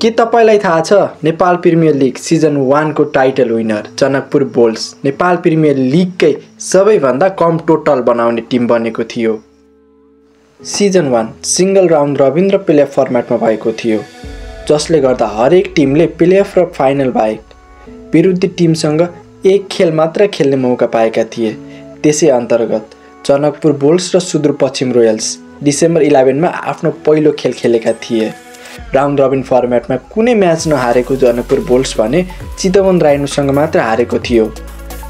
के तपाईलाई थाहा छ नेपाल प्रिमियर लिग सिजन 1 को title winner Janakpur Bolts Nepal premier लिगकै सबैभन्दा कम टोटल बनाउने टिम बनेको थियो। सिजन 1 सिंगल राउन्ड रबिन र प्लेअफ फर्मेटमा भएको थियो, जसले गर्दा हरेक टिमले प्लेअफ र फाइनल बाहेक विरुद्ध टिमसँग एक खेल मात्र खेल्ने मौका पाएका थिए। त्यसै अन्तर्गत जनकपुर बोल्ट्स र सुदूरपश्चिम रोयल्स डिसेम्बर 11 मा आफ्नो पहिलो खेल खेलेका थिए। राउन्ड रबिन फर्मेटमा कुनै म्याच नहारेको जनकपुर बोल्ट्स भने चितवन राइनोसँग मात्र हारेको थियो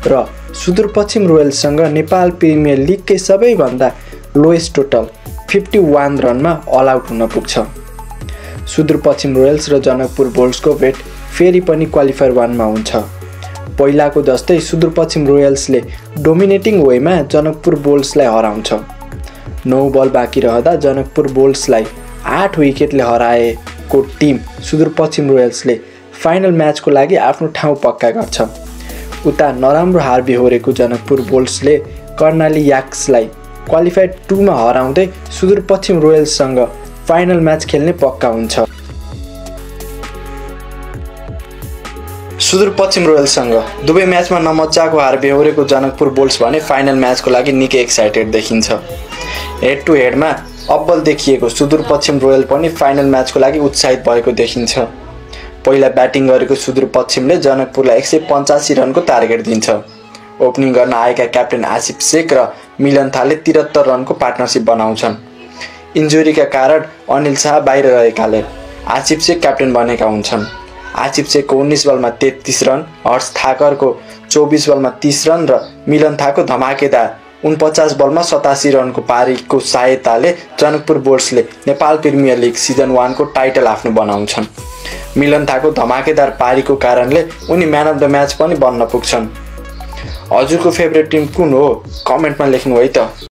र सुदूरपश्चिम रोयल्ससँग नेपाल प्रिमियर लिगकै सबैभन्दा लोएस्ट टोटल 51 रनमा अल आउट हुन पुग्छ। सुदूरपश्चिम रोयल्स र जनकपुर बोल्ट्सको भेट फेरि पनि क्वालिफायर 1 मा हुन्छ। पहिलाको जस्तै सुदूरपश्चिम रोयल्सले डोमिनेटिङ वेमा जनकपुर बोल्ट्सलाई हराउँछ। 9 बल बाँकी रहँदा जनकपुर बोल्ट्सलाई 8 विकेटले हराएको टिम सुदूरपश्चिम रोयल्सले फाइनल म्याचको लागि आफ्नो ठाउँ पक्का गर्छ। उता नराम्रो हार बिहोरेको जनकपुर बोल्ट्सले कर्णाली याक्सलाई क्वालिफायर 2 मा हराउँदै सुदूरपश्चिम रोयल्ससँग फाइनल म्याच खेल्ने पक्का हुन्छ। सुदूरपश्चिम रोयल्ससँग दुवै म्याचमा नमच्चाको हार बेहोरेको जनकपुर बोल्ट्स भने फाइनल म्याचको लागि निकै एक्साइटेड देखिन्छ। हेड टु हेडमा अब्बल देखिएको सुदूरपश्चिम रोयल पनि फाइनल म्याचको लागि उत्साहित भएको देखिन्छ। पहिला ब्याटिङ गरेको सुदूरपश्चिमले जनकपुरलाई 185 रनको टार्गेट दिन्छ। ओपनिङ गर्न आएका क्याप्टेन आसिफ शेख र मिलन थाले 73 रनको पार्टनरसिप बनाउँछन्। इन्जुरीका कारण अनिल शाह बाहिर रहेकाले आसिफ शेख क्याप्टेन बनेका हुन्छन्। आसिफ शेखको 19 बलमा 33 रन, हर्ष थाकरको 24 बलमा 30 रन र मिलन थाको धमाकेदार 49 बलमा 87 रनको पारीको सहायताले जनकपुर बोल्ट्सले नेपाल प्रिमियर लिग सिजन 1 को टाइटल आफ्नो बनाउँछन्। मिलन थाको धमाकेदार पारीको कारणले उनी म्यान अफ द म्याच पनि बन्न पुग्छन्। हजुरको फेभरेट टिम कुन हो? कमेन्टमा लेख्नु है त।